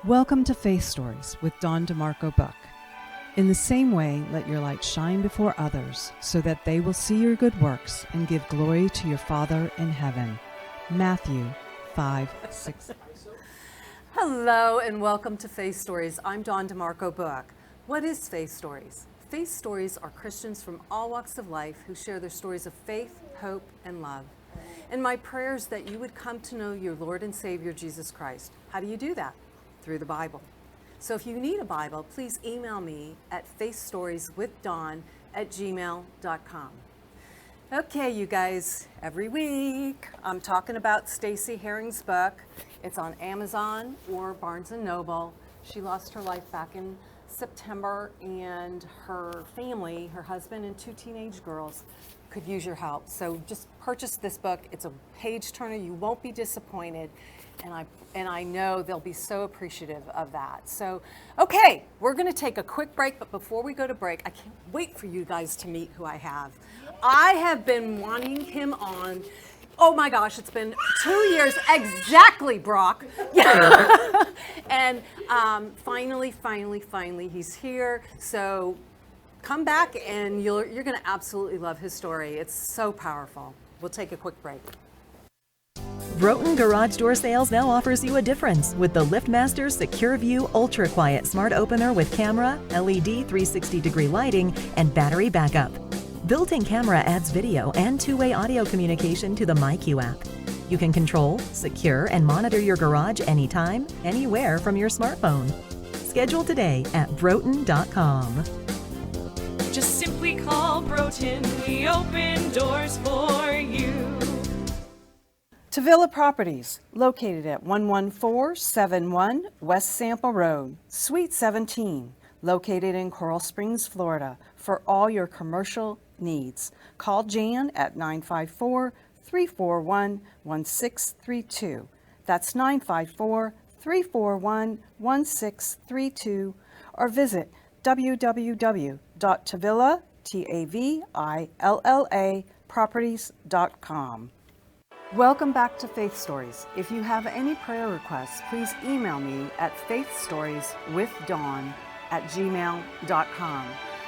Welcome to Faith Stories with Don DeMarco Buck. In the same way, let your light shine before others so that they will see your good works and give glory to your Father in heaven. Matthew 5:6. Hello and welcome to Faith Stories. I'm Don DeMarco Buck. What is Faith Stories? Faith Stories are Christians from all walks of life who share their stories of faith, hope, and love. And my prayer is that you would come to know your Lord and Savior, Jesus Christ. How do you do that? Through the Bible. So if you need a Bible, please email me at faithstorieswithdon@gmail.com. Okay, you guys, every week I'm talking about Stacey Herring's book. It's on Amazon or Barnes & Noble. She lost her life back in September, and her family, her husband and two teenage girls, could use your help. So just purchase this book. It's a page turner. You won't be disappointed. And I know they'll be so appreciative of that. So, okay, we're going to take a quick break, but before we go to break, I can't wait for you guys to meet who I have. I have been wanting him on. Oh my gosh, it's been 2 years exactly, Brock. And finally, he's here. So come back and you're going to absolutely love his story. It's so powerful. We'll take a quick break. Broughton Garage Door Sales now offers you a difference with the LiftMaster Secure View Ultra Quiet Smart Opener with camera, LED 360-degree lighting, and battery backup. Built-in camera adds video and two-way audio communication to the MyQ app. You can control, secure, and monitor your garage anytime, anywhere from your smartphone. Schedule today at broughton.com. Just simply call Broughton. We open doors for you. Tavilla Properties, located at 11471 West Sample Road, Suite 17, located in Coral Springs, Florida, for all your commercial needs. Call Jan at 954-341-1632. That's 954-341-1632, or visit www.tavillaproperties.com. Welcome back to Faith Stories. If you have any prayer requests, please email me at faithstorieswithdon@gmail.com.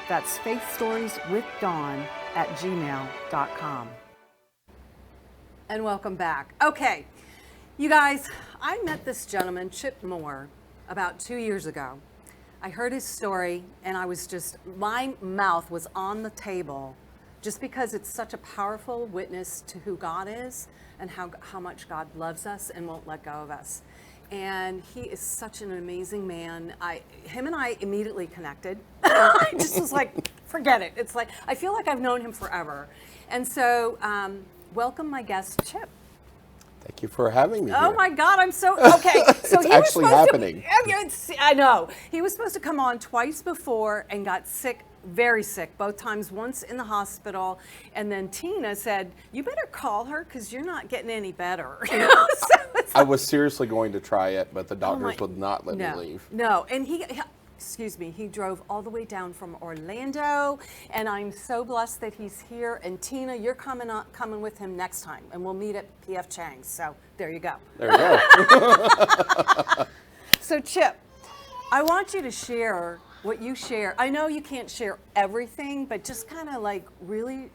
That's faithstorieswithdon@gmail.com. And welcome back. Okay, you guys, I met this gentleman, Chip Moore, about 2 years ago. I heard his story and my mouth was on the table just because it's such a powerful witness to who God is and how much God loves us and won't let go of us. And he is such an amazing man. Him and I immediately connected. I just was like, forget it. It's like, I feel like I've known him forever. And so, welcome my guest, Chip. Thank you for having me here. Oh my God, I'm so, okay. So it's actually happening. I know. He was supposed to come on twice before and got sick, very sick, both times, once in the hospital. And then Tina said, you better call her because you're not getting any better. I was seriously going to try it, but the doctors would not let me leave. No, and he drove all the way down from Orlando, and I'm so blessed that he's here. And Tina, you're coming with him next time, and we'll meet at P.F. Chang's. So there you go. There you go. So Chip, I want you to share what you share. I know you can't share everything, but just kind of like really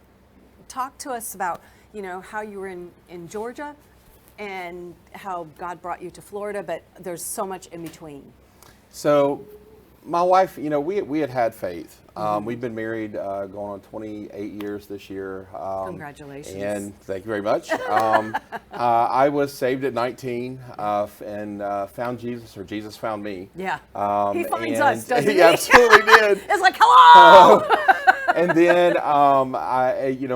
talk to us about, how you were in Georgia and how God brought you to Florida, but there's so much in between. So my wife, we had faith. We've been married going on 28 years this year. Congratulations. And thank you very much. I was saved at 19 and found Jesus, or Jesus found me. Yeah. He finds us, doesn't he? He absolutely did. It's like, hello! And then,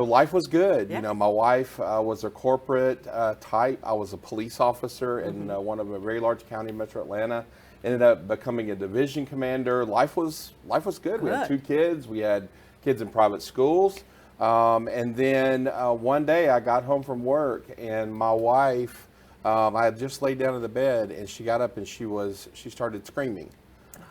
life was good. Yeah. My wife was a corporate type. I was a police officer in one of a very large county in Metro Atlanta. Ended up becoming a division commander. Life was good. We had 2 kids. We had kids in private schools. And then one day I got home from work, and my wife, I had just laid down in the bed, and she got up and she started screaming.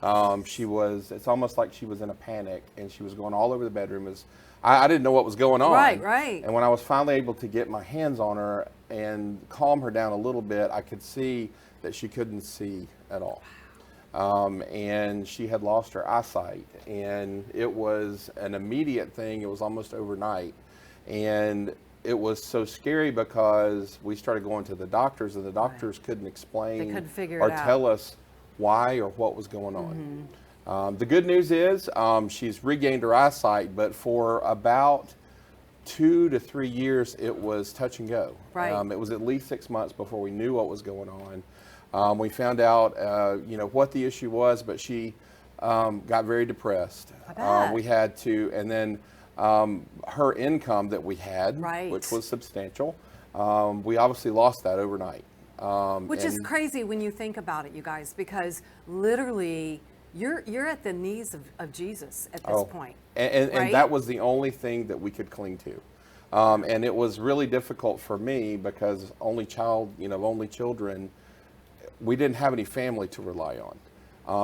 It's almost like she was in a panic, and she was going all over the bedroom. I didn't know what was going on. Right. And when I was finally able to get my hands on her and calm her down a little bit, I could see that she couldn't see at all. and she had lost her eyesight, and it was an immediate thing. It was almost overnight, and it was so scary because we started going to the doctors, and the doctors couldn't explain They couldn't figure or it out. tell us why or what was going on. The good news is she's regained her eyesight, but for about 2 to 3 years, it was touch and go. Right. It was at least 6 months before we knew what was going on. We found out, what the issue was, but she got very depressed. I bet. We had to, and then her income that we had, Right. which was substantial, we obviously lost that overnight. Which is and- crazy when you think about it, you guys, because literally you're at the knees of Jesus at this point. And right? that was the only thing that we could cling to. And it was really difficult for me because only children, we didn't have any family to rely on.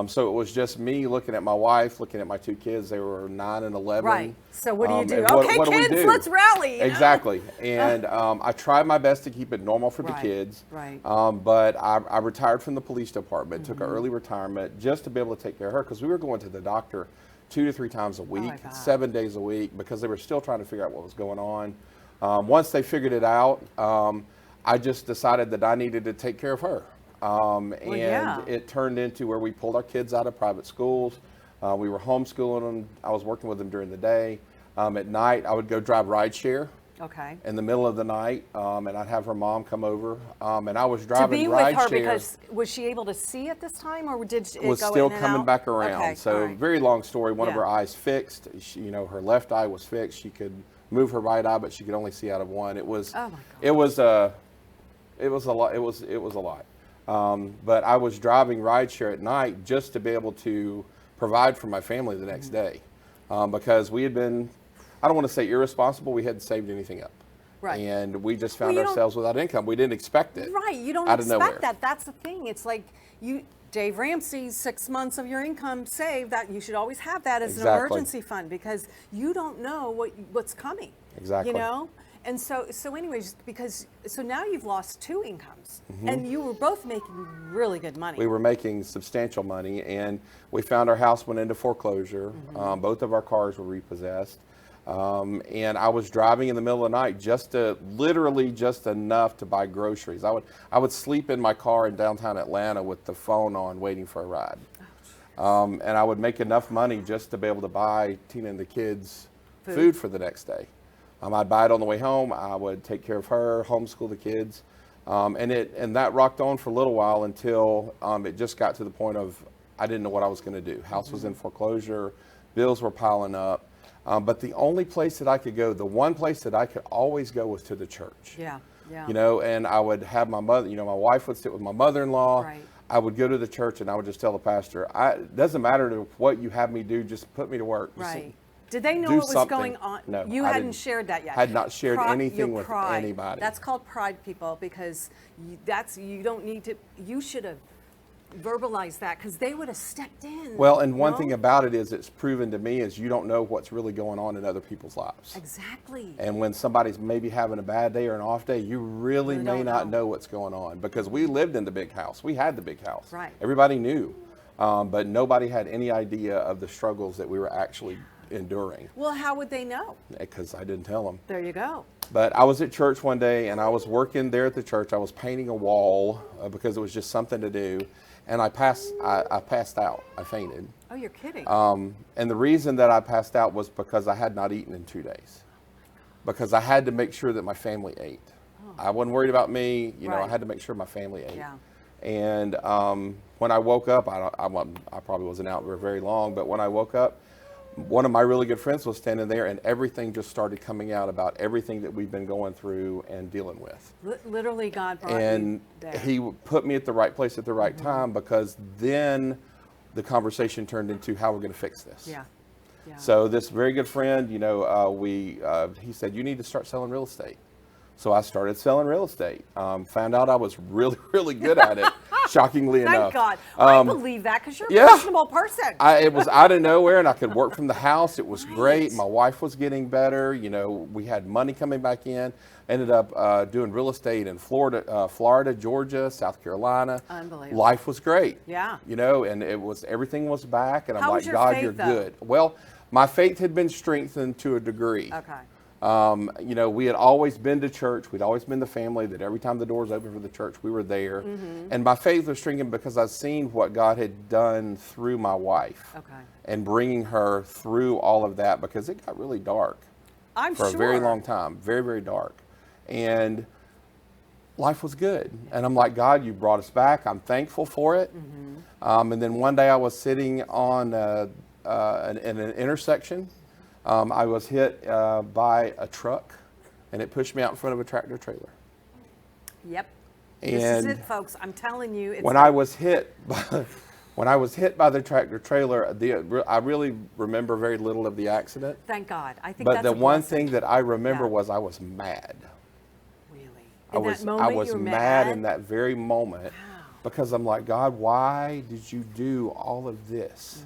So it was just me looking at my wife, looking at my 2 kids. They were 9 and 11. Right. So what do you do? and what Okay, do we kids, do? let's rally. you know? Exactly. And I tried my best to keep it normal for the Right, kids. right. But I retired from the police department, took Mm-hmm. an early retirement just to be able to take care of her because we were going to the doctor 2 to 3 times a week, my God. 7 days a week, because they were still trying to figure out what was going on. Once they figured it out, I just decided that I needed to take care of her. yeah. It turned into where we pulled our kids out of private schools. We were homeschooling them. I was working with them during the day. At night, I would go drive rideshare Okay. in the middle of the night, and I'd have her mom come over, and I was To driving be with her, rideshare. because was she able to see at this time, or did it Was go still in and coming out? back around. Okay, So all right. very long story. One of Yeah. her eyes fixed. She, her left eye was fixed. She could move her right eye, but she could only see out of one. It was. Oh my God. It was a lot. It was a lot. But I was driving rideshare at night just to be able to provide for my family the next day, because we had been, I don't want to say irresponsible. We hadn't saved anything up. Right. And we just found Well, you don't- ourselves without income. We didn't expect it. Right, you don't out of expect nowhere. that. That's the thing. It's like Dave Ramsey's 6 months of your income saved. That you should always have that as an Exactly. emergency fund, because you don't know what's coming. Exactly. You know, and so anyways, so now you've lost 2 incomes, Mm-hmm. and you were both making really good money. We were making substantial money, and we found our house went into foreclosure. Mm-hmm. Both of our cars were repossessed. And I was driving in the middle of the night literally just enough to buy groceries. I would sleep in my car in downtown Atlanta with the phone on, waiting for a ride. And I would make enough money just to be able to buy Tina and the kids food for the next day. I'd buy it on the way home. I would take care of her, homeschool the kids. And that rocked on for a little while until it just got to the point of I didn't know what I was going to do. House was in foreclosure, bills were piling up. But the only place that I could go, the one place that I could always go, was to the church. Yeah. And I would have my mother, my wife would sit with my mother-in-law. Right. I would go to the church and I would just tell the pastor, it doesn't matter what you have me do, just put me to work. Just Right. Did they know do what was something. going on? No, You I hadn't didn't. shared that yet. Had not shared anything your with pride. anybody. That's called pride, people, because you don't need to. You should have verbalized that, because they would have stepped in. Well, and one no? thing about it is it's proven to me is you don't know what's really going on in other people's lives. Exactly. And when somebody's maybe having a bad day or an off day, you really You may don't not know. know what's going on, because we lived in the big house. We had the big house. Right. Everybody knew, but nobody had any idea of the struggles that we were actually enduring, Well, how would they know? because I didn't tell them. There you go. But I was at church one day, and I was working there at the church. I was painting a wall because it was just something to do, and I passed out. I fainted. Oh, you're kidding. And the reason that I passed out was because I had not eaten in 2 days, because I had to make sure that my family ate. I wasn't worried about me. I Right. had to make sure my family ate. Yeah. And when I woke up, I probably wasn't out very long, but when I woke up, one of my really good friends was standing there, and everything just started coming out about everything that we've been going through and dealing with. Literally, God brought And you there. he put me at the right place at the right time, because then the conversation turned into how we're going to fix this. Yeah. Yeah. So this very good friend, he said, you need to start selling real estate. So I started selling real estate. Found out I was really, really good at it, shockingly enough. Thank God. I believe that because you're a yeah. personable person. It was out of nowhere, and I could work from the house. It was great. My wife was getting better. You know, we had money coming back in. Ended up doing real estate in Florida, Georgia, South Carolina. Unbelievable. Life was great. Yeah. You know, and everything was back, and I'm How like, was your God, faith, you're though? good. Well, my faith had been strengthened to a degree. Okay. You know, we had always been to church. We'd always been the family that every time the doors opened for the church, we were there. And my faith was strengthened because I've seen what God had done through my wife. Okay. And bringing her through all of that, because it got really dark for a very long time. Very, very dark. And life was good. And I'm like, God, you brought us back. I'm thankful for it. And then one day I was sitting on in an intersection. I was hit by a truck, and it pushed me out in front of a tractor trailer. Yep. And this is it, folks. I'm telling you. It's when I was hit by the tractor trailer, I really remember very little of the accident. Thank God. I think But that's the a one blessing. thing that I remember Yeah. was I was mad. Really? I was mad in that very moment because I'm like, God, why did you do all of this?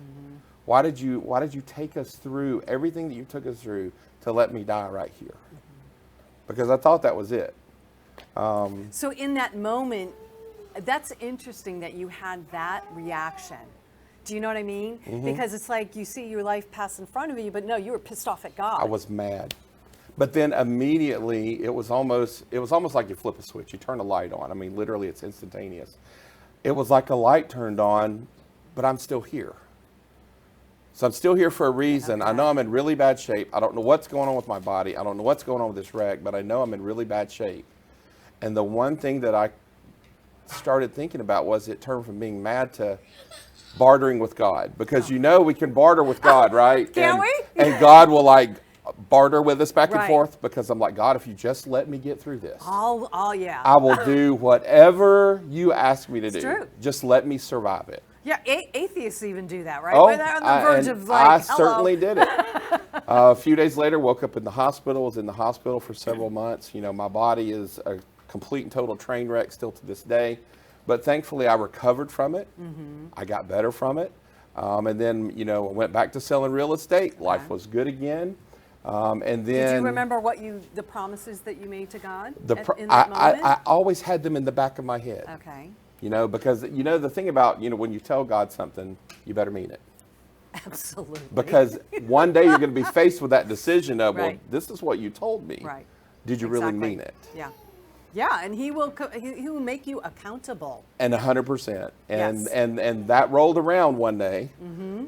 Why did you take us through everything that you took us through to let me die right here? Because I thought that was it. So in that moment, that's interesting that you had that reaction. Do you know what I mean? Because it's like you see your life pass in front of you, but no, you were pissed off at God. I was mad. But then immediately it was almost like you flip a switch. You turn a light on. I mean, literally it's instantaneous. It was like a light turned on, but I'm still here. So I'm still here for a reason. I know I'm in really bad shape. I don't know what's going on with my body. I don't know what's going on with this wreck, but I know I'm in really bad shape. And the one thing that I started thinking about was it turned from being mad to bartering with God. Because you know we can barter with God, right? Can we? And God will like barter with us back and Right. forth, because I'm like, God, if you just let me get through this, Yeah. I will do whatever you ask me to do. true. Just let me survive it. Yeah, atheists even do that, right? Oh, When they're on the verge and of like, I hello. certainly did it. A few days later, woke up in the hospital, was in the hospital for several months. You know, my body is a complete and total train wreck still to this day. But thankfully, I recovered from it. I got better from it. And then, you know, I went back to selling real estate. Life was good again. And then... Did you remember the promises that you made to God in that moment? I always had them in the back of my head. Okay. You know, because, you know, the thing about, you know, when you tell God something, you better mean it. Absolutely. Because one day you're going to be faced with that decision of, well, Right. this is what you told me. Right. Did you really Exactly. mean it? Yeah. Yeah, and he will make you accountable. And 100%. Yes. And that rolled around one day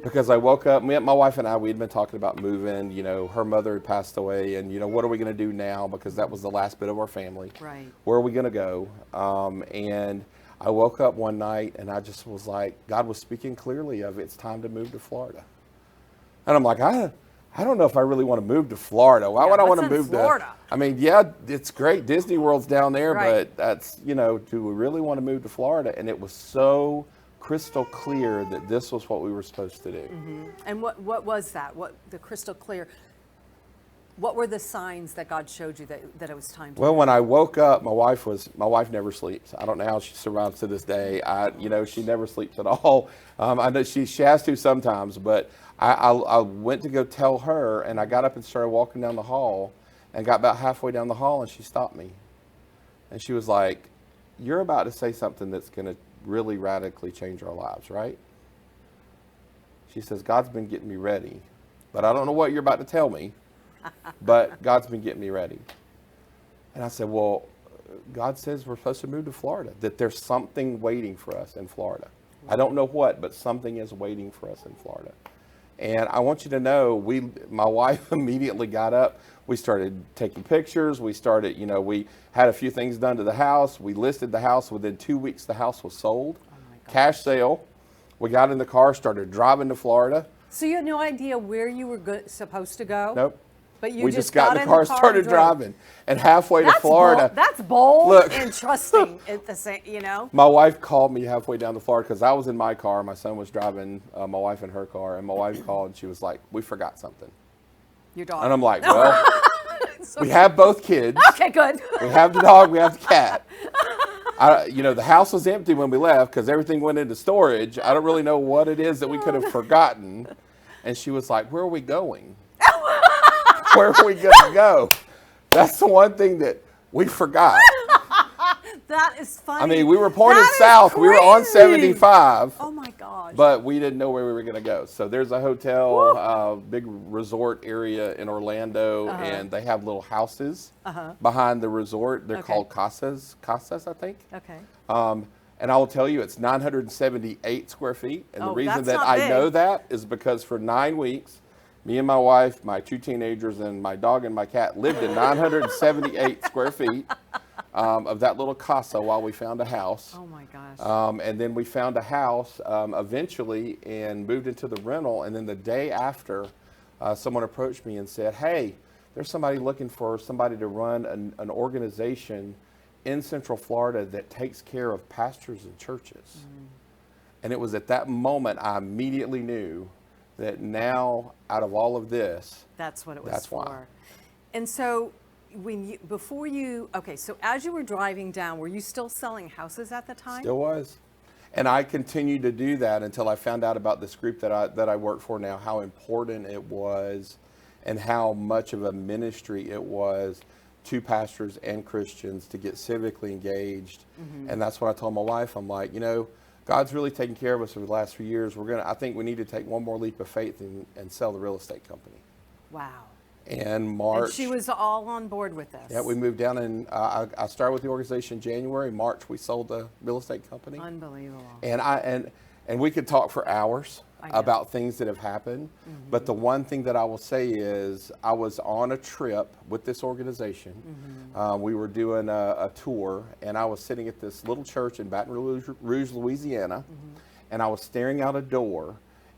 because I woke up, my wife and I, we had been talking about moving. You know, her mother had passed away, and, you know, what are we going to do now? Because that was the last bit of our family. Right. Where are we going to go? And I woke up one night and I just was like, God was speaking clearly of it's time to move to Florida. And I'm like, I don't know if I really want to move to Florida. Why would I want to move Florida? to, I mean, yeah, it's great. Disney World's down there, Right. but that's, you know, do we really want to move to Florida? And it was so crystal clear that this was what we were supposed to do. And what was that? What the crystal clear? What were the signs that God showed you that it was time to Well, move? when I woke up, my wife never sleeps. I don't know how she survives to this day. You know, she never sleeps at all. I know she has to sometimes, but I went to go tell her, and I got up and started walking down the hall, and got about halfway down the hall, and she stopped me. And she was like, you're about to say something that's going to really radically change our lives, right? She says, God's been getting me ready, but I don't know what you're about to tell me. But God's been getting me ready. And I said, well, God says we're supposed to move to Florida, that there's something waiting for us in Florida. I don't know what, but something is waiting for us in Florida. And I want you to know, my wife immediately got up. We started taking pictures. We started, you know, we had a few things done to the house. We listed the house. Within 2 weeks, the house was sold. Cash sale. We got in the car, started driving to Florida. So you had no idea where you were supposed to go? Nope. But you We just got in the car, started and drove. driving. And halfway to Florida. That's bold Look. and trusting at the same, you know? My wife called me halfway down to Florida because I was in my car. My son was driving my wife in her car. And my wife called and she was like, we forgot something. Your daughter. And I'm like, well, We have both kids. Okay, good. We have the dog. We have the cat. The house was empty when we left because everything went into storage. I don't really know what it is that we could have forgotten. And she was like, where are we going? Where are we going to go? That's the one thing that we forgot. That is funny. I mean, we were pointed That is south. We were on crazy. 75. Oh my gosh. But we didn't know where we were going to go. So there's a hotel, big resort area in Orlando, and they have little houses behind the resort. They're called casas, I think. Okay. And I will tell you, it's 978 square feet. And the reason that's that not I big. know that is because for 9 weeks, me and my wife, my 2 teenagers, and my dog and my cat lived in 978 square feet of that little casa while we found a house. Oh my gosh. And then we found a house eventually and moved into the rental. And then the day after, someone approached me and said, hey, there's somebody looking for somebody to run an organization in Central Florida that takes care of pastors and churches. And it was at that moment I immediately knew that now, out of all of this, That's what it was that's for. why. And so so as you were driving down, were you still selling houses at the time? Still was. And I continued to do that until I found out about this group that I work for now, how important it was and how much of a ministry it was to pastors and Christians to get civically engaged. And that's what I told my wife. I'm like, God's really taken care of us over the last few years. I think we need to take one more leap of faith and sell the real estate company. Wow. And March. And she was all on board with this. Yeah, we moved down and I started with the organization in January. March, we sold the real estate company. Unbelievable. And we could talk for hours about things that have happened. But the one thing that I will say is I was on a trip with this organization. We were doing a tour, and I was sitting at this little church in Baton Rouge, Louisiana, and I was staring out a door,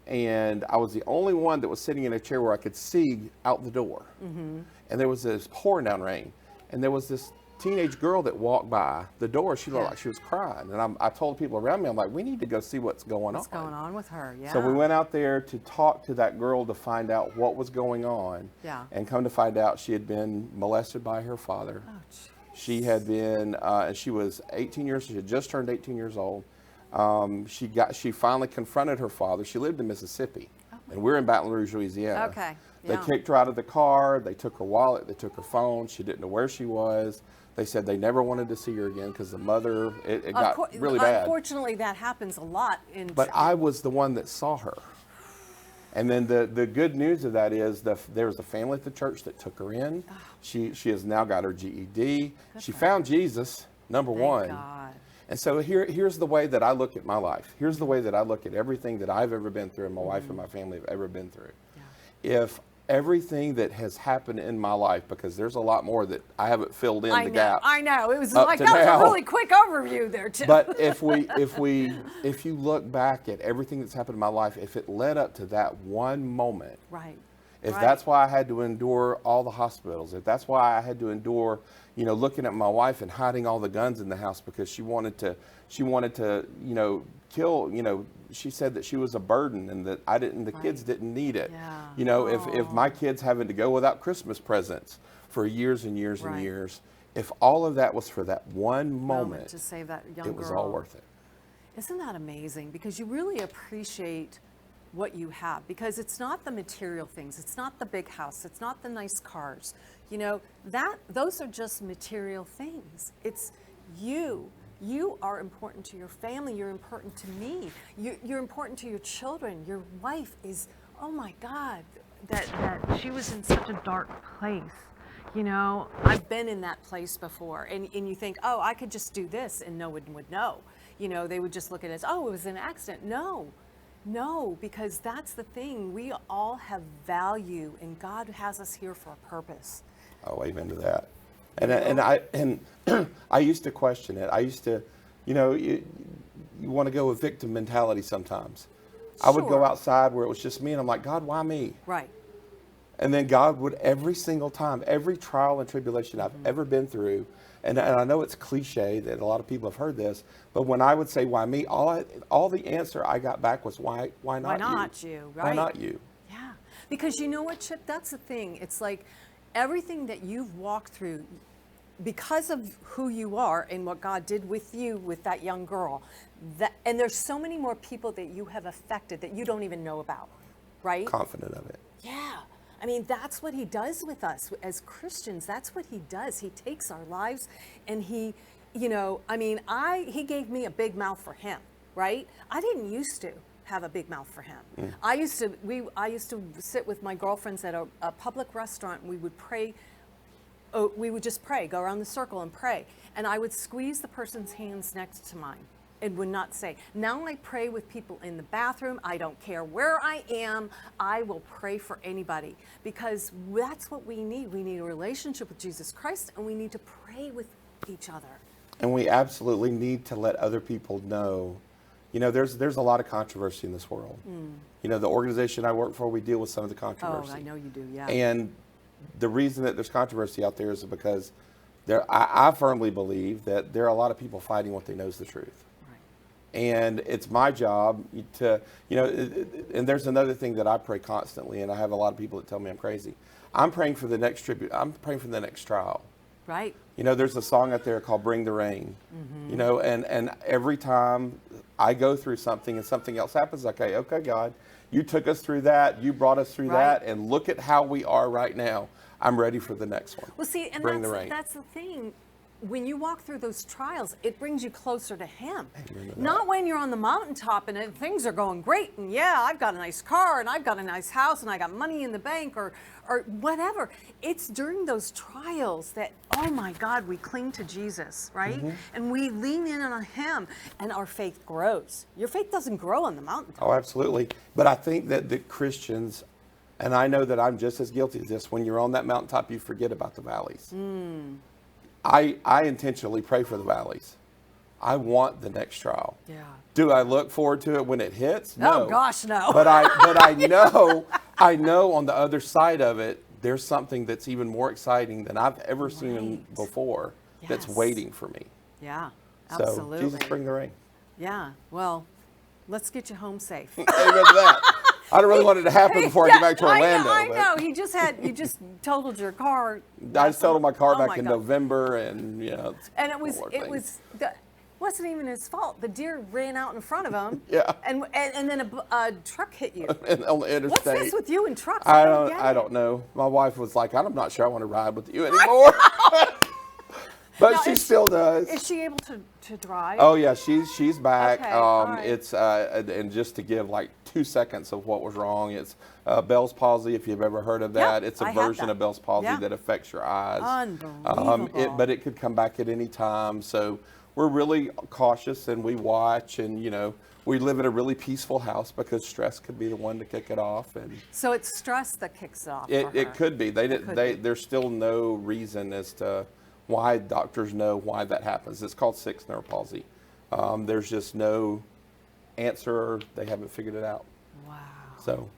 and I was the only one that was sitting in a chair where I could see out the door. And there was this pouring down rain, and there was this teenage girl that walked by the door. She looked like she was crying, and I told people around me, I'm like, we need to go see what's going on. What's going on with her? Yeah. So we went out there to talk to that girl to find out what was going on. Yeah. And come to find out, she had been molested by her father. Oh, geez. She had been, and she was 18 years. She had just turned 18 years old. She finally confronted her father. She lived in Mississippi, and we're in Baton Rouge, Louisiana. Okay. They kicked her out of the car. They took her wallet. They took her phone. She didn't know where she was. They said they never wanted to see her again because the mother, it got really bad. Unfortunately, that happens a lot in. But I was the one that saw her. And then the good news of that is there was a family at the church that took her in. She has now got her GED. She found Jesus, number one. God. And so here's the way that I look at my life. Here's the way that I look at everything that I've ever been through and my wife and my family have ever been through. Yeah. If everything that has happened in my life, because there's a lot more that I haven't filled in the gap. I know. It was like, that was a really quick overview there, Tim. But if you look back at everything that's happened in my life, if it led up to that one moment, right. If that's why I had to endure all the hospitals, if that's why I had to endure, looking at my wife and hiding all the guns in the house because she wanted to, kill, she said that she was a burden and that the kids didn't need it. Yeah. If my kids having to go without Christmas presents for years and years and years, if all of that was for that one moment to save that young girl, it was all worth it. Isn't that amazing? Because you really appreciate what you have, because it's not the material things, it's not the big house, it's not the nice cars, those are just material things. It's you are important to your family, you're important to me, you're important to your children. Your wife is, oh my God, that she was in such a dark place. I've been in that place before, and you think, oh, I could just do this and no one would know. They would just look at it as, oh, it was an accident. No, because that's the thing. We all have value, and God has us here for a purpose. Oh, amen to that. And I used to question it. I used to, you want to go with victim mentality sometimes. Sure. I would go outside where it was just me, and I'm like, God, why me? Right. And then God would, every single time, every trial and tribulation I've ever been through, and I know it's cliche that a lot of people have heard this, but when I would say, why me, all the answer I got back was, why not you? Why not you, right? Why not you? Yeah, because you know what, Chip, that's the thing. It's like, everything that you've walked through, because of who you are and what God did with you, with that young girl, and there's so many more people that you have affected that you don't even know about, right? Confident of it. Yeah. I mean, that's what he does with us as Christians. That's what he does. He takes our lives and he, you know, I mean, he gave me a big mouth for him, right? I didn't used to have a big mouth for him. I used to sit with my girlfriends at a public restaurant and we would pray. We would just pray, go around the circle and pray. And I would squeeze the person's hands next to mine and would not say. Now I pray with people in the bathroom. I don't care where I am. I will pray for anybody because that's what we need. We need a relationship with Jesus Christ and we need to pray with each other. And we absolutely need to let other people know. You know, there's a lot of controversy in this world. You know, the organization I work for, we deal with some of the controversy. Oh, I know you do, yeah. And the reason that there's controversy out there is because I firmly believe that there are a lot of people fighting what they know is the truth. Right. And it's my job to, you know, and there's another thing that I pray constantly, and I have a lot of people that tell me I'm crazy. I'm praying for the next tribute. I'm praying for the next trial. Right. You know, there's a song out there called Bring the Rain, you know, and every time I go through something and something else happens, okay, God, you took us through that, you brought us through that, and look at how we are right now. I'm ready for the next one. Well, see, and that's the thing. When you walk through those trials, it brings you closer to him. Not when you're on the mountaintop and things are going great and yeah, I've got a nice car and I've got a nice house and I got money in the bank or whatever. It's during those trials that, oh my God, we cling to Jesus, right? And we lean in on him and our faith grows. Your faith doesn't grow on the mountaintop. Oh, absolutely. But I think that the Christians, and I know that I'm just as guilty as this, when you're on that mountaintop, you forget about the valleys. I intentionally pray for the valleys. I want the next trial. Yeah. Do I look forward to it when it hits? No. Oh gosh, no. But I know on the other side of it, there's something that's even more exciting than I've ever seen before that's waiting for me. Yeah, absolutely. So Jesus, bring the rain. Yeah. Well, let's get you home safe. Amen to that. I don't really want it to happen before I get back to Orlando. I know. You just totaled your car. I totaled my car back in November, and you know. And wasn't even his fault. The deer ran out in front of him. Yeah. And then a truck hit you. On the interstate. What's this with you and trucks? I don't know. My wife was like, I'm not sure I want to ride with you anymore. But now, she still does. Is she able to drive? Oh yeah, she's back. Okay, all right. It's and just to give like 2 seconds of what was wrong, it's Bell's palsy. If you've ever heard of that, it's a version of Bell's palsy that affects your eyes. Unbelievable. But it could come back at any time. So we're really cautious and we watch, and you know, we live in a really peaceful house because stress could be the one to kick it off. And so it's stress that kicks it off. It could be. There's still no reason as to why doctors know why that happens. It's called 6 nerve palsy. There's just no answer. They haven't figured it out. Wow. So.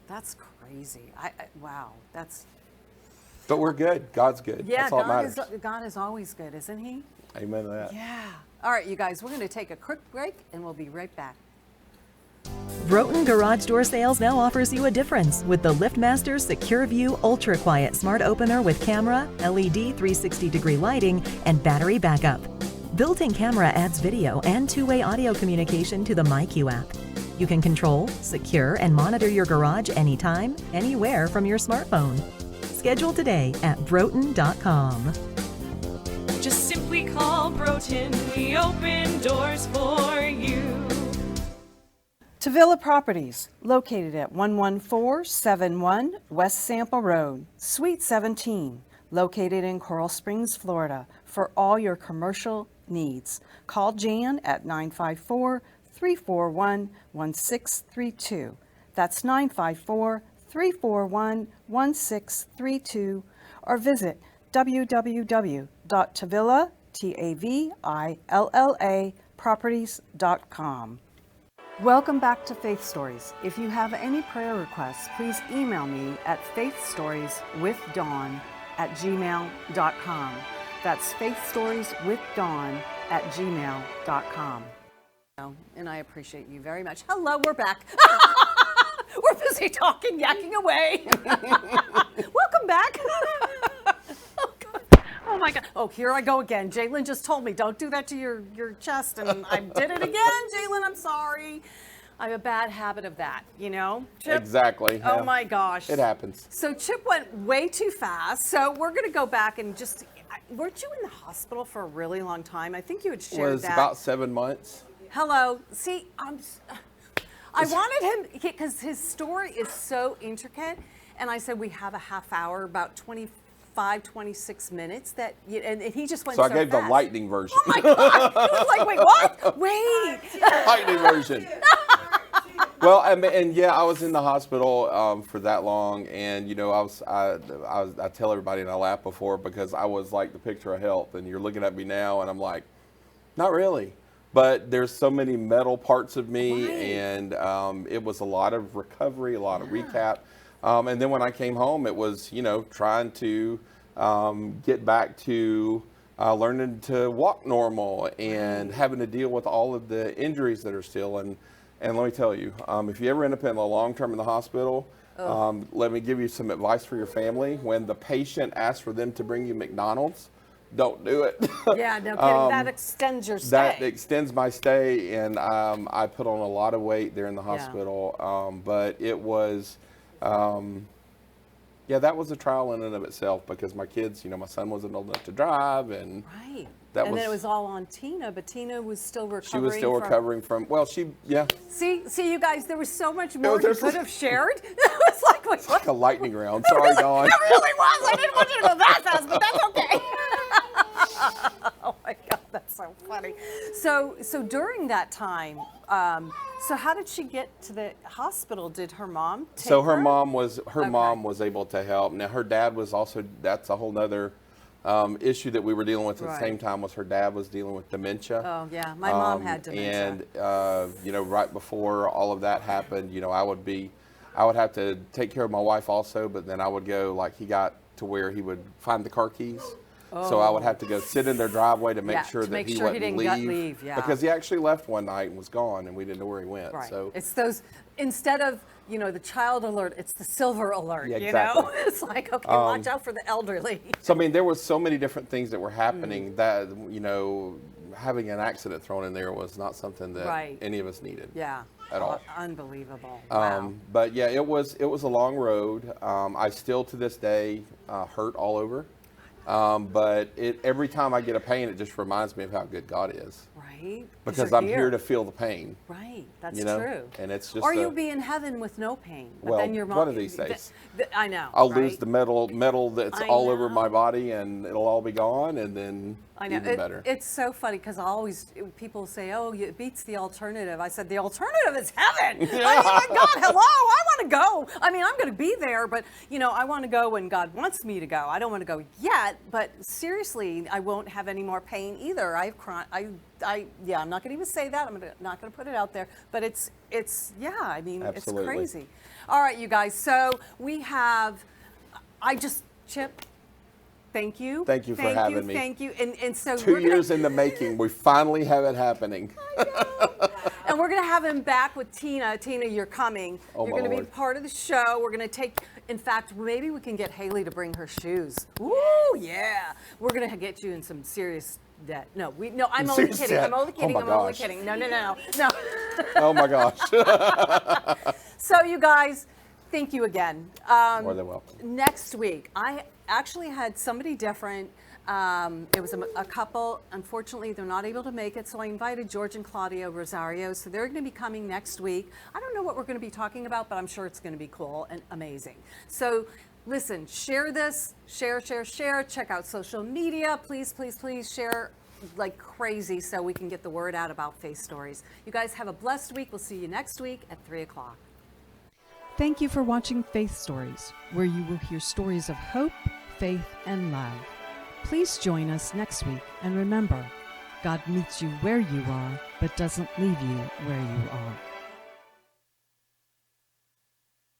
That's crazy. Wow. That's. But we're good. God's good. Yeah, that's all that matters. God is always good, isn't he? Amen to that. Yeah. All right, you guys, we're going to take a quick break and we'll be right back. Broughton Garage Door Sales now offers you a difference with the LiftMaster Secure View Ultra Quiet Smart Opener with camera, LED 360-degree lighting, and battery backup. Built-in camera adds video and two-way audio communication to the MyQ app. You can control, secure, and monitor your garage anytime, anywhere from your smartphone. Schedule today at broughton.com. Just simply call Broughton. We open doors for you. Tavilla Properties, located at 11471 West Sample Road, Suite 17, located in Coral Springs, Florida, for all your commercial needs. Call Jan at 954-341-1632. That's 954-341-1632, or visit www.tavillaproperties.com. Welcome back to Faith Stories. If you have any prayer requests, please email me at faithstorieswithdawn@gmail.com. That's faithstorieswithdawn@gmail.com. And I appreciate you very much. Hello, we're back. We're busy talking, yakking away. Welcome back. Oh my God. Oh, here I go again. Jalen just told me, don't do that to your chest. And I did it again. Jalen, I'm sorry. I have a bad habit of that, you know? Chip, Exactly. oh yeah. my gosh. It happens. So Chip went way too fast. So we're going to go back and just, weren't you in the hospital for a really long time? I think you had shared Was that. about 7 months. Hello. See, I wanted him, because his story is so intricate. And I said, we have a half hour, about 26 minutes that, and he just went so I gave fast. the lightning version. Oh my God. He was like, wait, what? Wait. Lightning version. Well, and yeah, I was in the hospital for that long, and you know, I tell everybody, and I laugh before, because I was like the picture of health, and you're looking at me now, and I'm like, not really. But there's so many metal parts of me, Right. and it was a lot of recovery, a lot of recap. And then when I came home, it was, you know, trying to get back to learning to walk normal and having to deal with all of the injuries that are still. And let me tell you, if you ever end up in the long term in the hospital, let me give you some advice for your family. When the patient asks for them to bring you McDonald's, don't do it. Yeah, no kidding. That extends your stay. That extends my stay, and I put on a lot of weight there in the hospital. But it was, yeah, that was a trial in and of itself, because my kids, you know, my son wasn't old enough to drive, and Right. that and was, then it was all on Tina, but Tina was still recovering. she was still recovering from, well, yeah. See, you guys, there was so much more you there's- could have shared. It was like, wait, what? Like a lightning round. Sorry, Dawn. It really was. I didn't want you to go that fast, but that's okay. Oh my God, that's so funny. So during that time, so how did she get to the hospital? Did her mom take So her her? mom was Okay. mom was able to help. Now her dad was also, that's a whole nother issue that we were dealing with at the Right. same time, was her dad was dealing with dementia. Oh yeah, my mom had dementia. And you know, right before all of that happened, you know, I would have to take care of my wife also, but then I would go, like, he got to where he would find the car keys. So I would have to go sit in their driveway to make Yeah, sure to that make he sure he wouldn't didn't leave. leave, yeah. Because he actually left one night and was gone, and we didn't know where he went. Right. So It's those, instead of, you know, the child alert, it's the silver alert, Yeah, you know? exactly. It's like, okay, watch out for the elderly. So I mean, there was so many different things that were happening Mm. that, you know, having an accident thrown in there was not something that Right. any of us needed. Yeah. At all. Unbelievable. Wow. But yeah, it was a long road. I still to this day hurt all over. But every time I get a pain, it just reminds me of how good God is. Right? Because you're I'm here to feel the pain. Right, that's You know? true. And it's just or a- you'll be in heaven with no pain. But Well, then your mom, one of these days. I know. I'll right? lose the metal that's I all over know. my body, and it'll all be gone, and then I know. even better. It's so funny because people say, oh, it beats the alternative. I said, the alternative is heaven. I mean, my God, hello, I want to go. I mean, I'm going to be there, but, you know, I want to go when God wants me to go. I don't want to go yet, but seriously, I won't have any more pain either. I'm not going to even say that. Not going to put it out there, but it's yeah, I mean, Absolutely. it's crazy. All right, you guys, so we have, Chip, thank you. Thank you for having me. Thank you. And so 2 years in the making, we finally have it happening. And we're going to have him back with Tina. Tina, you're coming. Oh, you're my going to be Lord. part of the show. We're going to in fact, maybe we can get Haley to bring her shoes. Woo, yeah. We're going to get you in some serious debt. No, I'm only Serious kidding. debt. I'm only kidding. Oh, my I'm only gosh. kidding. No. Oh my gosh. So you guys, thank you again. More than welcome. Next week, I actually had somebody different. It was a couple. Unfortunately, they're not able to make it, so I invited George and Claudia Rosario. So they're going to be coming next week. I don't know what we're going to be talking about, but I'm sure it's going to be cool and amazing. So listen, share this, share. Check out social media. Please share like crazy so we can get the word out about Faith Stories. You guys have a blessed week. We'll see you next week at 3 o'clock. Thank you for watching Faith Stories, where you will hear stories of hope, faith, and love. Please join us next week, and remember, God meets you where you are, but doesn't leave you where you are.